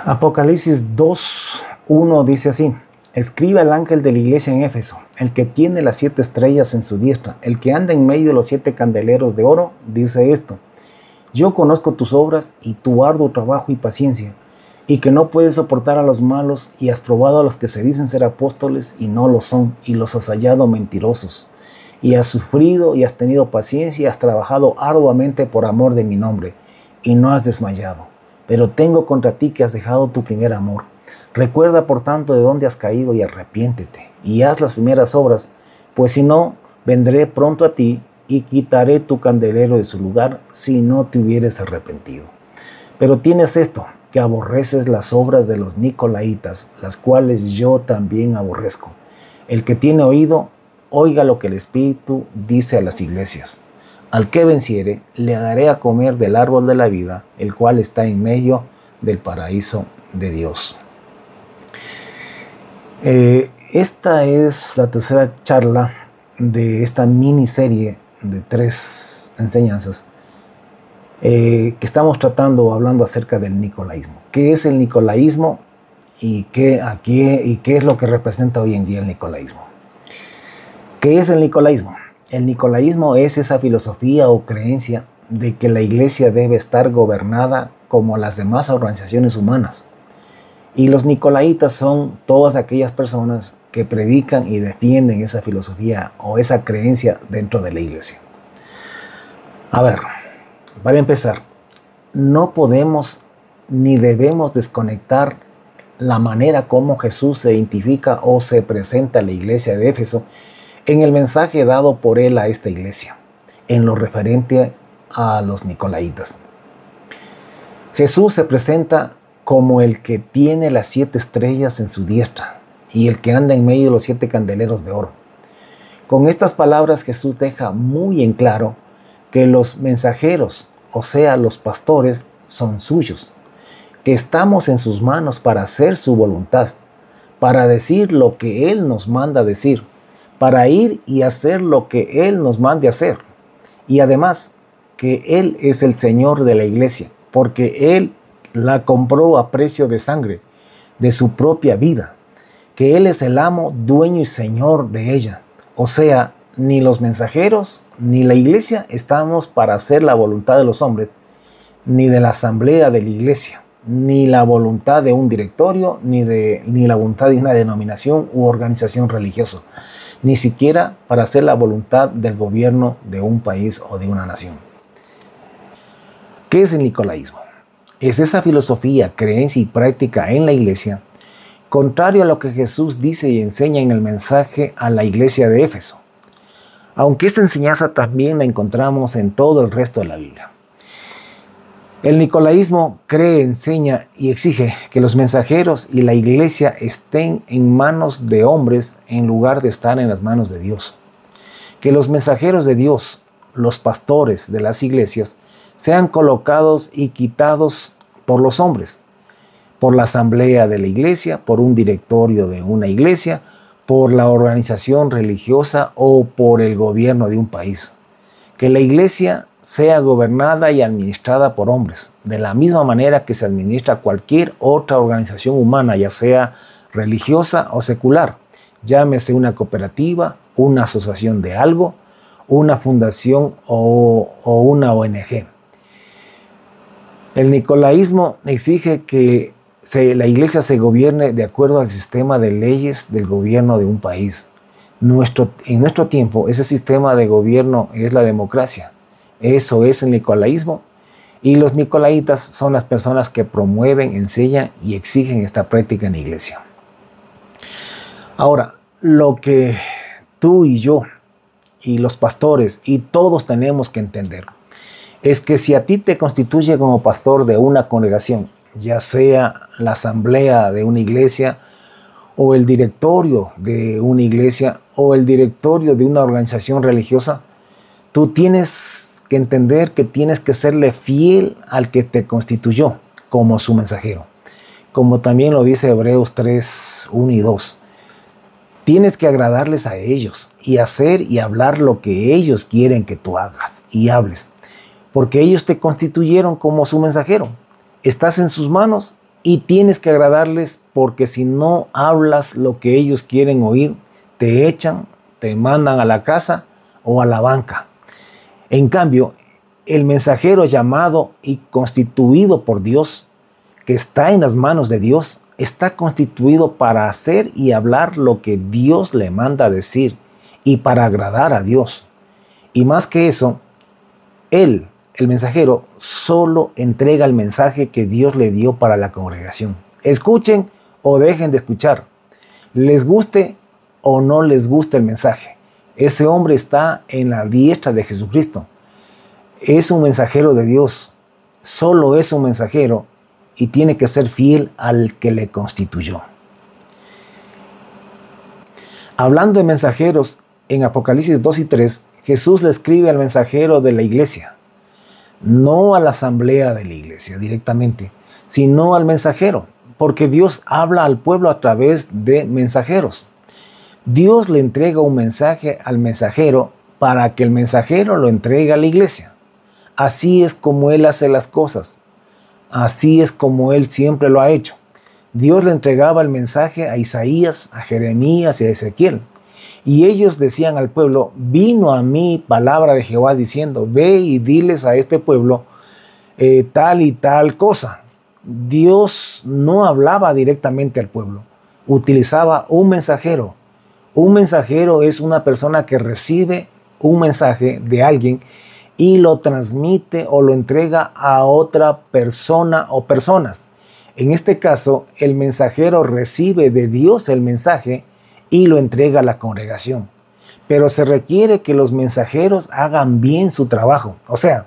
Apocalipsis 2:1 dice así: escribe al ángel de la iglesia en Éfeso, el que tiene las 7 estrellas en su diestra, el que anda en medio de los 7 candeleros de oro, dice esto: yo conozco tus obras y tu arduo trabajo y paciencia, y que no puedes soportar a los malos, y has probado a los que se dicen ser apóstoles y no lo son, y los has hallado mentirosos. Y has sufrido y has tenido paciencia y has trabajado arduamente por amor de mi nombre, y no has desmayado. Pero tengo contra ti que has dejado tu primer amor. Recuerda por tanto de dónde has caído y arrepiéntete, y haz las primeras obras, pues si no, vendré pronto a ti y quitaré tu candelero de su lugar si no te hubieres arrepentido. Pero tienes esto, que aborreces las obras de los nicolaítas, las cuales yo también aborrezco. El que tiene oído, oiga lo que el Espíritu dice a las iglesias. Al que venciere, le daré a comer del árbol de la vida, el cual está en medio del paraíso de Dios. Esta es la tercera charla de esta miniserie de 3 enseñanzas que estamos tratando, hablando acerca del nicolaísmo. ¿Qué es el nicolaísmo y qué es lo que representa hoy en día el nicolaísmo? ¿Qué es el nicolaísmo? El nicolaísmo es esa filosofía o creencia de que la iglesia debe estar gobernada como las demás organizaciones humanas. Y los nicolaítas son todas aquellas personas que predican y defienden esa filosofía o esa creencia dentro de la iglesia. A ver, para empezar, no podemos ni debemos desconectar la manera como Jesús se identifica o se presenta a la iglesia de Éfeso en el mensaje dado por él a esta iglesia, en lo referente a los nicolaítas. Jesús se presenta como el que tiene las 7 estrellas en su diestra y el que anda en medio de los 7 candeleros de oro. Con estas palabras Jesús deja muy en claro que los mensajeros, o sea, los pastores, son suyos, que estamos en sus manos para hacer su voluntad, para decir lo que Él nos manda decir, para ir y hacer lo que Él nos mande hacer. Y además, que Él es el Señor de la iglesia, porque Él la compró a precio de sangre, de su propia vida, que Él es el amo, dueño y Señor de ella. O sea, ni los mensajeros ni la iglesia estamos para hacer la voluntad de los hombres, ni de la asamblea de la iglesia, ni la voluntad de un directorio, ni la voluntad de una denominación u organización religiosa, ni siquiera para hacer la voluntad del gobierno de un país o de una nación. ¿Qué es el nicolaísmo? Es esa filosofía, creencia y práctica en la iglesia, contrario a lo que Jesús dice y enseña en el mensaje a la iglesia de Éfeso, aunque esta enseñanza también la encontramos en todo el resto de la Biblia. El nicolaísmo cree, enseña y exige que los mensajeros y la iglesia estén en manos de hombres en lugar de estar en las manos de Dios. Que los mensajeros de Dios, los pastores de las iglesias, sean colocados y quitados por los hombres, por la asamblea de la iglesia, por un directorio de una iglesia, por la organización religiosa o por el gobierno de un país. Que la iglesia sea gobernada y administrada por hombres, de la misma manera que se administra cualquier otra organización humana, ya sea religiosa o secular, llámese una cooperativa, una asociación de algo, una fundación o una ONG. El nicolaísmo exige que la iglesia se gobierne de acuerdo al sistema de leyes del gobierno de un país. En nuestro tiempo, ese sistema de gobierno es la democracia. Eso es el nicolaísmo, y los nicolaítas son las personas que promueven, enseñan y exigen esta práctica en la iglesia. Ahora, lo que tú y yo y los pastores y todos tenemos que entender es que si a ti te constituye como pastor de una congregación, ya sea la asamblea de una iglesia o el directorio de una iglesia o el directorio de una organización religiosa, tú tienes que entender que tienes que serle fiel al que te constituyó como su mensajero. Como también lo dice Hebreos 3, 1 y 2. Tienes que agradarles a ellos y hacer y hablar lo que ellos quieren que tú hagas y hables, porque ellos te constituyeron como su mensajero. Estás en sus manos y tienes que agradarles, porque si no hablas lo que ellos quieren oír, te echan, te mandan a la casa o a la banca. En cambio, el mensajero llamado y constituido por Dios, que está en las manos de Dios, está constituido para hacer y hablar lo que Dios le manda decir y para agradar a Dios. Y más que eso, él, el mensajero, solo entrega el mensaje que Dios le dio para la congregación. Escuchen o dejen de escuchar, les guste o no les guste el mensaje. Ese hombre está en la diestra de Jesucristo. Es un mensajero de Dios, solo es un mensajero y tiene que ser fiel al que le constituyó. Hablando de mensajeros, en Apocalipsis 2 y 3, Jesús le escribe al mensajero de la iglesia, no a la asamblea de la iglesia directamente, sino al mensajero, porque Dios habla al pueblo a través de mensajeros. Dios le entrega un mensaje al mensajero para que el mensajero lo entregue a la iglesia. Así es como Él hace las cosas. Así es como Él siempre lo ha hecho. Dios le entregaba el mensaje a Isaías, a Jeremías y a Ezequiel. Y ellos decían al pueblo, vino a mí palabra de Jehová diciendo, ve y diles a este pueblo tal y tal cosa. Dios no hablaba directamente al pueblo, utilizaba un mensajero. Un mensajero es una persona que recibe un mensaje de alguien y lo transmite o lo entrega a otra persona o personas. En este caso, el mensajero recibe de Dios el mensaje y lo entrega a la congregación. Pero se requiere que los mensajeros hagan bien su trabajo, o sea,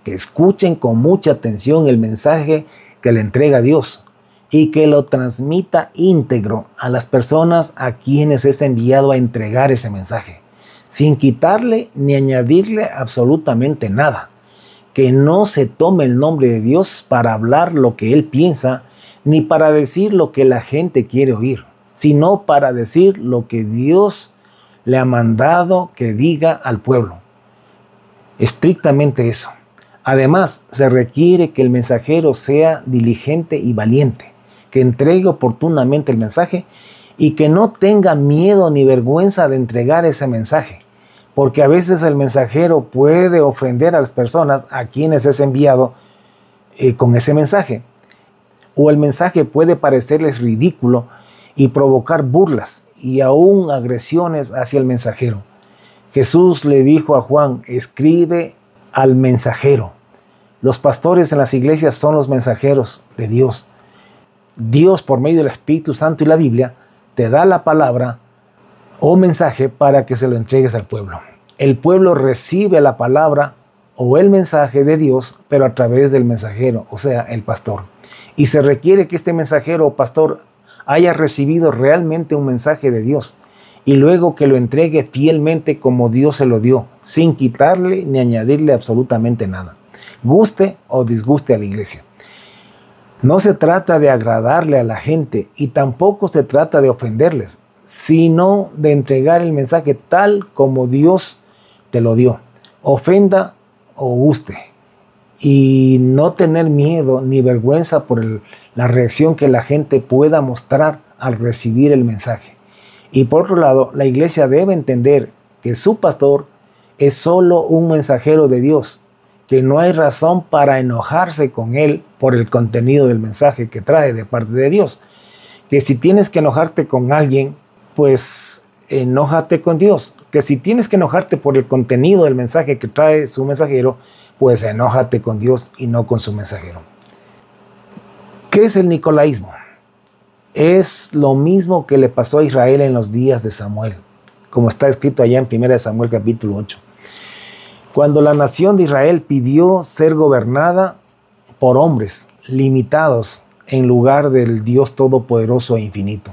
que escuchen con mucha atención el mensaje que le entrega Dios y que lo transmita íntegro a las personas a quienes es enviado a entregar ese mensaje, sin quitarle ni añadirle absolutamente nada. Que no se tome el nombre de Dios para hablar lo que Él piensa, ni para decir lo que la gente quiere oír, sino para decir lo que Dios le ha mandado que diga al pueblo. Estrictamente eso. Además, se requiere que el mensajero sea diligente y valiente, que entregue oportunamente el mensaje y que no tenga miedo ni vergüenza de entregar ese mensaje, porque a veces el mensajero puede ofender a las personas a quienes es enviado con ese mensaje, o el mensaje puede parecerles ridículo y provocar burlas y aún agresiones hacia el mensajero. Jesús le dijo a Juan, escribe al mensajero. Los pastores en las iglesias son los mensajeros de Dios. Dios, por medio del Espíritu Santo y la Biblia, te da la palabra o mensaje para que se lo entregues al pueblo. El pueblo recibe la palabra o el mensaje de Dios, pero a través del mensajero, o sea, el pastor. Y se requiere que este mensajero o pastor haya recibido realmente un mensaje de Dios y luego que lo entregue fielmente como Dios se lo dio, sin quitarle ni añadirle absolutamente nada, guste o disguste a la iglesia. No se trata de agradarle a la gente y tampoco se trata de ofenderles, sino de entregar el mensaje tal como Dios te lo dio, ofenda o guste, y no tener miedo ni vergüenza por la reacción que la gente pueda mostrar al recibir el mensaje. Y por otro lado, la iglesia debe entender que su pastor es solo un mensajero de Dios, que no hay razón para enojarse con él por el contenido del mensaje que trae de parte de Dios. Que si tienes que enojarte con alguien, pues enójate con Dios. Que si tienes que enojarte por el contenido del mensaje que trae su mensajero, pues enójate con Dios y no con su mensajero. ¿Qué es el nicolaísmo? Es lo mismo que le pasó a Israel en los días de Samuel, como está escrito allá en 1 Samuel capítulo 8. Cuando la nación de Israel pidió ser gobernada por hombres limitados en lugar del Dios todopoderoso e infinito.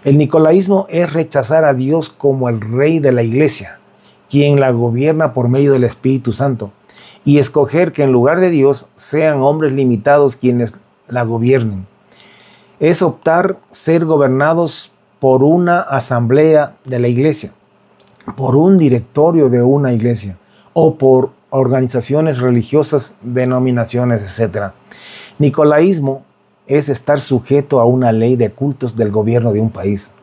El nicolaísmo es rechazar a Dios como el rey de la iglesia, quien la gobierna por medio del Espíritu Santo, y escoger que en lugar de Dios sean hombres limitados quienes la gobiernen. Es optar ser gobernados por una asamblea de la iglesia, por un directorio de una iglesia o por organizaciones religiosas, denominaciones, etc. Nicolaísmo es estar sujeto a una ley de cultos del gobierno de un país.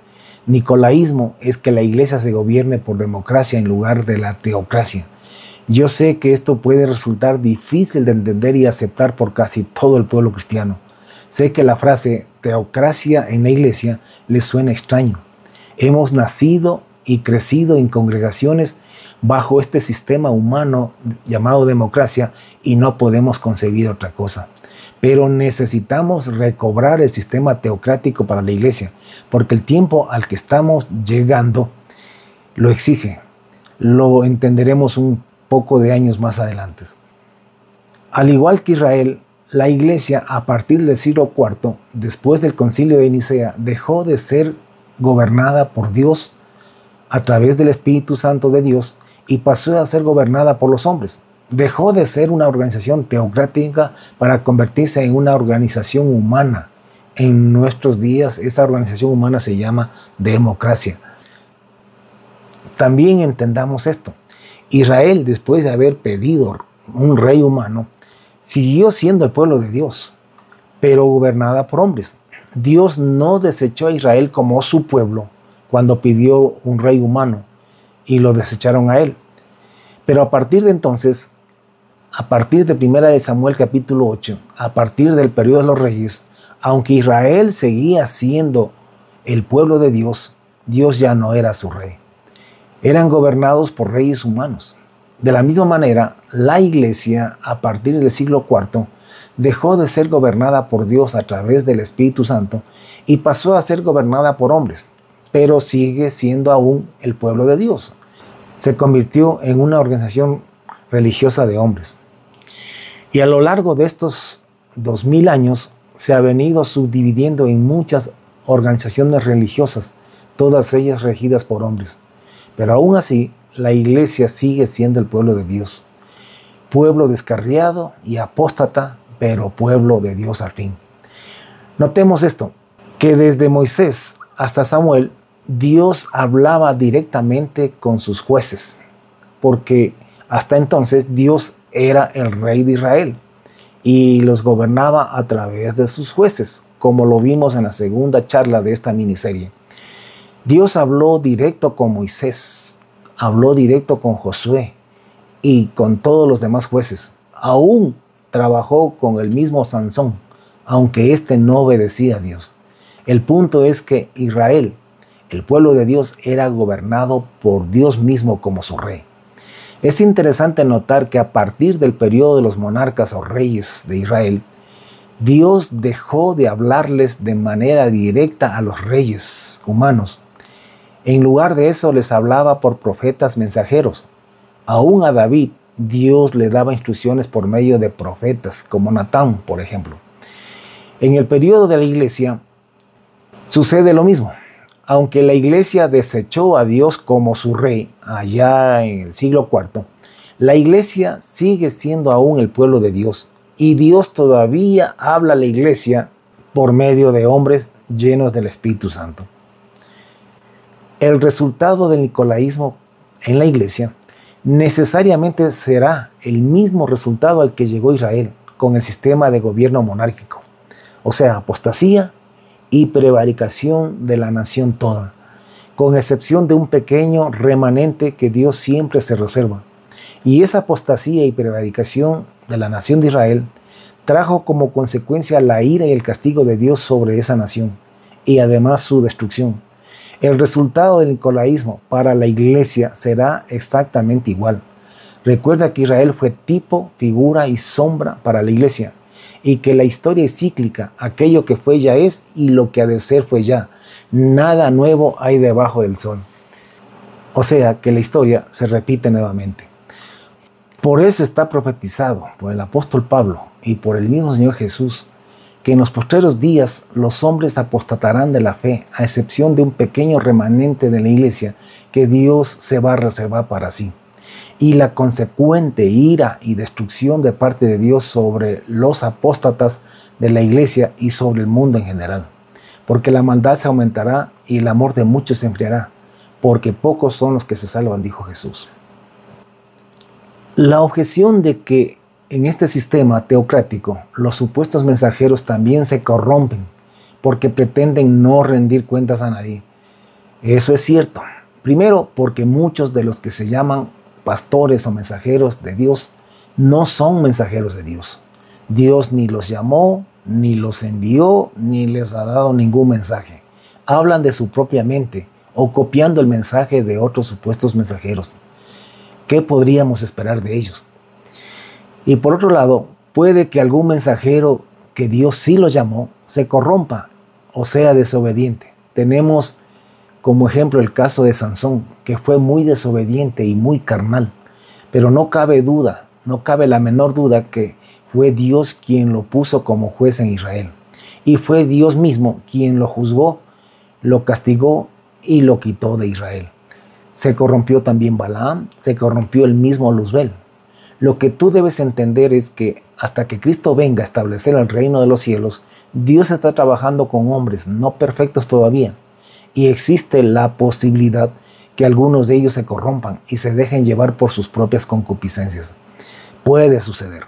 Nicolaísmo es que la iglesia se gobierne por democracia en lugar de la teocracia. Yo sé que esto puede resultar difícil de entender y aceptar por casi todo el pueblo cristiano. Sé que la frase teocracia en la iglesia les suena extraño. Hemos nacido y crecido en congregaciones bajo este sistema humano llamado democracia y no podemos concebir otra cosa. Pero necesitamos recobrar el sistema teocrático para la iglesia, porque el tiempo al que estamos llegando lo exige. Lo entenderemos un poco de años más adelante. Al igual que Israel, la iglesia a partir del siglo IV, después del concilio de Nicea, dejó de ser gobernada por Dios a través del Espíritu Santo de Dios y pasó a ser gobernada por los hombres. Dejó de ser una organización teocrática para convertirse en una organización humana. En nuestros días, esa organización humana se llama democracia. También entendamos esto. Israel, después de haber pedido un rey humano, siguió siendo el pueblo de Dios, pero gobernada por hombres. Dios no desechó a Israel como su pueblo cuando pidió un rey humano y lo desecharon a él. Pero a partir de entonces, a partir de 1 Samuel capítulo 8, a partir del periodo de los reyes, aunque Israel seguía siendo el pueblo de Dios, Dios ya no era su rey. Eran gobernados por reyes humanos. De la misma manera, la iglesia, a partir del siglo IV, dejó de ser gobernada por Dios a través del Espíritu Santo y pasó a ser gobernada por hombres, pero sigue siendo aún el pueblo de Dios. Se convirtió en una organización religiosa de hombres. Y a lo largo de estos 2000 años se ha venido subdividiendo en muchas organizaciones religiosas, todas ellas regidas por hombres. Pero aún así, la iglesia sigue siendo el pueblo de Dios. Pueblo descarriado y apóstata, pero pueblo de Dios al fin. Notemos esto, que desde Moisés hasta Samuel, Dios hablaba directamente con sus jueces, porque hasta entonces Dios era el rey de Israel y los gobernaba a través de sus jueces, como lo vimos en la segunda charla de esta miniserie. Dios habló directo con Moisés, habló directo con Josué y con todos los demás jueces. Aún trabajó con el mismo Sansón, aunque éste no obedecía a Dios. El punto es que Israel, el pueblo de Dios, era gobernado por Dios mismo como su rey. Es interesante notar que a partir del periodo de los monarcas o reyes de Israel, Dios dejó de hablarles de manera directa a los reyes humanos. En lugar de eso les hablaba por profetas mensajeros. Aún a David, Dios le daba instrucciones por medio de profetas, como Natán, por ejemplo. En el periodo de la iglesia sucede lo mismo. Aunque la iglesia desechó a Dios como su rey allá en el siglo IV, la iglesia sigue siendo aún el pueblo de Dios y Dios todavía habla a la iglesia por medio de hombres llenos del Espíritu Santo. El resultado del nicolaísmo en la iglesia necesariamente será el mismo resultado al que llegó Israel con el sistema de gobierno monárquico, o sea, apostasía y prevaricación de la nación toda, con excepción de un pequeño remanente que Dios siempre se reserva. Y esa apostasía y prevaricación de la nación de Israel trajo como consecuencia la ira y el castigo de Dios sobre esa nación, y además su destrucción. El resultado del nicolaísmo para la iglesia será exactamente igual. Recuerda que Israel fue tipo, figura y sombra para la iglesia, y que la historia es cíclica, aquello que fue ya es y lo que ha de ser fue ya. Nada nuevo hay debajo del sol. O sea que la historia se repite nuevamente. Por eso está profetizado por el apóstol Pablo y por el mismo Señor Jesús, que en los postreros días los hombres apostatarán de la fe, a excepción de un pequeño remanente de la iglesia que Dios se va a reservar para sí. Y la consecuente ira y destrucción de parte de Dios sobre los apóstatas de la iglesia y sobre el mundo en general. Porque la maldad se aumentará y el amor de muchos se enfriará, porque pocos son los que se salvan, dijo Jesús. La objeción de que En este sistema teocrático, los supuestos mensajeros también se corrompen porque pretenden no rendir cuentas a nadie. Eso es cierto. Primero, porque muchos de los que se llaman pastores o mensajeros de Dios no son mensajeros de Dios. Dios ni los llamó, ni los envió, ni les ha dado ningún mensaje. Hablan de su propia mente o copiando el mensaje de otros supuestos mensajeros. ¿Qué podríamos esperar de ellos? Y por otro lado, puede que algún mensajero que Dios sí lo llamó se corrompa o sea desobediente. Tenemos como ejemplo el caso de Sansón, que fue muy desobediente y muy carnal. Pero no cabe duda, no cabe la menor duda que fue Dios quien lo puso como juez en Israel. Y fue Dios mismo quien lo juzgó, lo castigó y lo quitó de Israel. Se corrompió también Balaam, se corrompió el mismo Luzbel. Lo que tú debes entender es que hasta que Cristo venga a establecer el reino de los cielos, Dios está trabajando con hombres no perfectos todavía. Y existe la posibilidad que algunos de ellos se corrompan y se dejen llevar por sus propias concupiscencias. Puede suceder.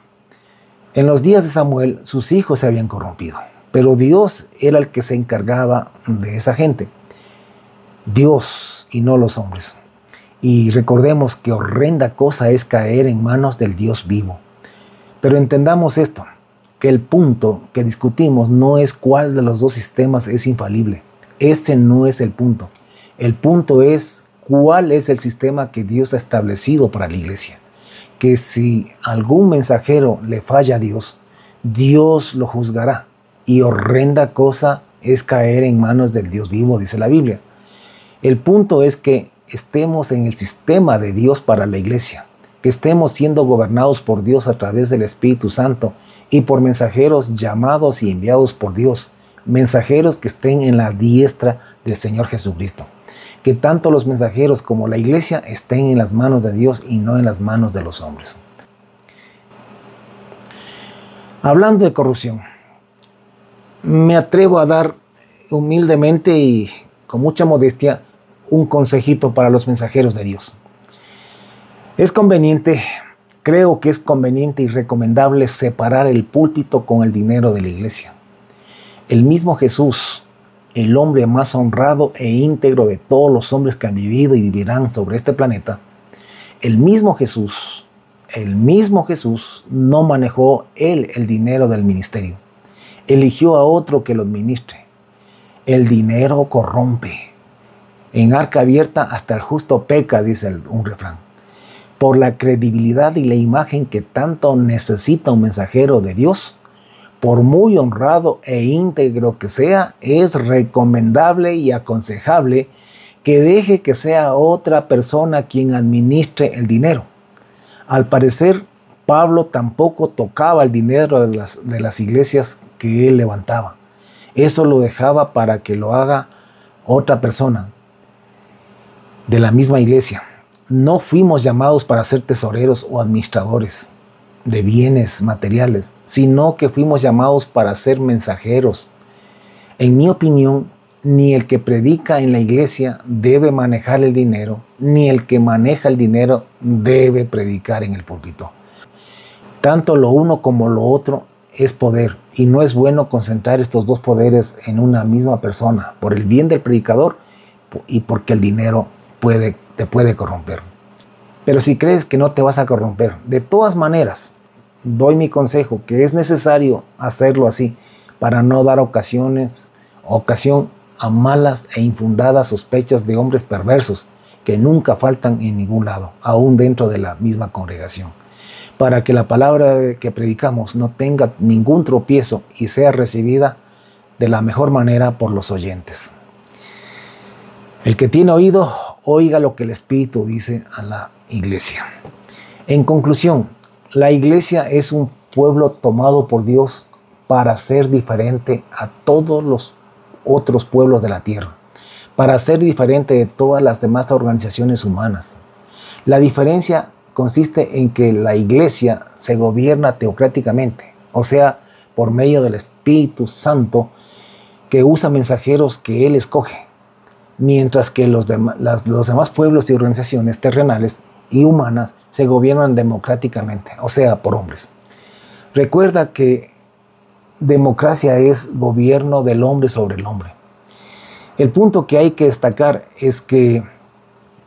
En los días de Samuel, sus hijos se habían corrompido, pero Dios era el que se encargaba de esa gente. Dios y no los hombres. Y recordemos que horrenda cosa es caer en manos del Dios vivo. Pero entendamos esto, que el punto que discutimos no es cuál de los dos sistemas es infalible. Ese no es el punto. El punto es cuál es el sistema que Dios ha establecido para la iglesia. Que si algún mensajero le falla a Dios, Dios lo juzgará. Y horrenda cosa es caer en manos del Dios vivo, dice la Biblia. El punto es que estemos en el sistema de Dios para la iglesia, que estemos siendo gobernados por Dios a través del Espíritu Santo y por mensajeros llamados y enviados por Dios, mensajeros que estén en la diestra del Señor Jesucristo. Que tanto los mensajeros como la iglesia estén en las manos de Dios y no en las manos de los hombres. Hablando de corrupción, me atrevo a dar humildemente y con mucha modestia un consejito para los mensajeros de Dios. Creo que es conveniente y recomendable separar el púlpito con el dinero de la iglesia. El mismo Jesús, el hombre más honrado e íntegro de todos los hombres que han vivido y vivirán sobre este planeta, el mismo Jesús no manejó él el dinero del ministerio. Eligió a otro que lo administre. El dinero corrompe. En arca abierta hasta el justo peca, dice un refrán. Por la credibilidad y la imagen que tanto necesita un mensajero de Dios, por muy honrado e íntegro que sea, es recomendable y aconsejable que deje que sea otra persona quien administre el dinero. Al parecer, Pablo tampoco tocaba el dinero de las iglesias que él levantaba. Eso lo dejaba para que lo haga otra persona de la misma iglesia. No fuimos llamados para ser tesoreros o administradores de bienes materiales, sino que fuimos llamados para ser mensajeros. En mi opinión, ni el que predica en la iglesia debe manejar el dinero, ni el que maneja el dinero debe predicar en el púlpito. Tanto lo uno como lo otro es poder, y no es bueno concentrar estos dos poderes en una misma persona, por el bien del predicador y porque el dinero te puede corromper. Pero si crees que no te vas a corromper, de todas maneras, doy mi consejo que es necesario hacerlo así para no dar ocasión a malas e infundadas sospechas de hombres perversos que nunca faltan en ningún lado, aún dentro de la misma congregación, para que la palabra que predicamos no tenga ningún tropiezo y sea recibida de la mejor manera por los oyentes. El que tiene oído, oiga lo que el Espíritu dice a la iglesia. En conclusión, la iglesia es un pueblo tomado por Dios para ser diferente a todos los otros pueblos de la tierra, para ser diferente de todas las demás organizaciones humanas. La diferencia consiste en que la iglesia se gobierna teocráticamente, o sea, por medio del Espíritu Santo que usa mensajeros que Él escoge, mientras que los demás pueblos y organizaciones terrenales y humanas se gobiernan democráticamente, o sea, por hombres. Recuerda que democracia es gobierno del hombre sobre el hombre. El punto que hay que destacar es que,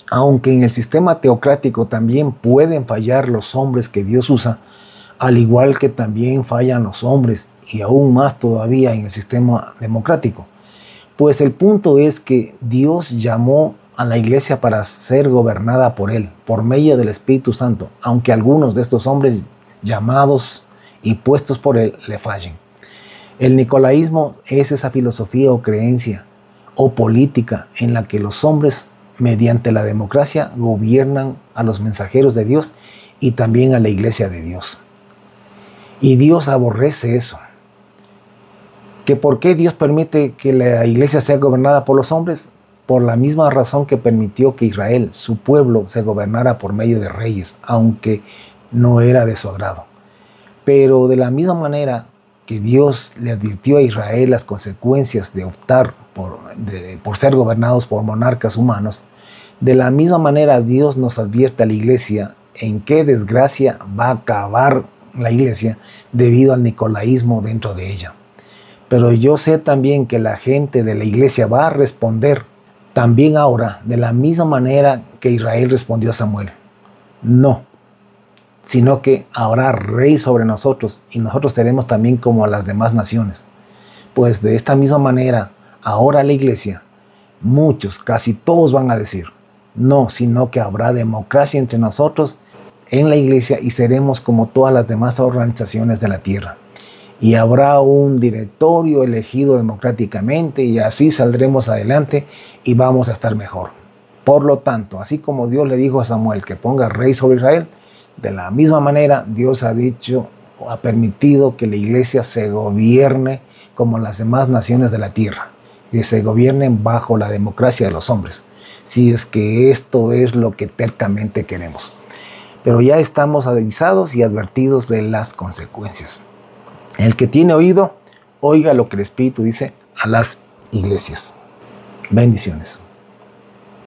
aunque en el sistema teocrático también pueden fallar los hombres que Dios usa, al igual que también fallan los hombres, y aún más todavía en el sistema democrático, pues el punto es que Dios llamó a la iglesia para ser gobernada por Él, por medio del Espíritu Santo, aunque algunos de estos hombres llamados y puestos por Él le fallen. El nicolaísmo es esa filosofía o creencia o política en la que los hombres, mediante la democracia, gobiernan a los mensajeros de Dios y también a la iglesia de Dios. Y Dios aborrece eso. ¿Que por qué Dios permite que la iglesia sea gobernada por los hombres? Por la misma razón que permitió que Israel, su pueblo, se gobernara por medio de reyes, aunque no era de su agrado. Pero de la misma manera que Dios le advirtió a Israel las consecuencias de optar por ser gobernados por monarcas humanos, de la misma manera Dios nos advierte a la iglesia en qué desgracia va a acabar la iglesia debido al nicolaísmo dentro de ella. Pero yo sé también que la gente de la iglesia va a responder también ahora de la misma manera que Israel respondió a Samuel. No, sino que habrá rey sobre nosotros y nosotros seremos también como las demás naciones. Pues de esta misma manera, ahora la iglesia, muchos, casi todos van a decir, no, sino que habrá democracia entre nosotros en la iglesia y seremos como todas las demás organizaciones de la tierra. Y habrá un directorio elegido democráticamente y así saldremos adelante y vamos a estar mejor. Por lo tanto, así como Dios le dijo a Samuel que ponga rey sobre Israel, de la misma manera Dios ha dicho o ha permitido que la iglesia se gobierne como las demás naciones de la tierra, que se gobiernen bajo la democracia de los hombres, si es que esto es lo que tercamente queremos. Pero ya estamos avisados y advertidos de las consecuencias. El que tiene oído, oiga lo que el Espíritu dice a las iglesias. Bendiciones.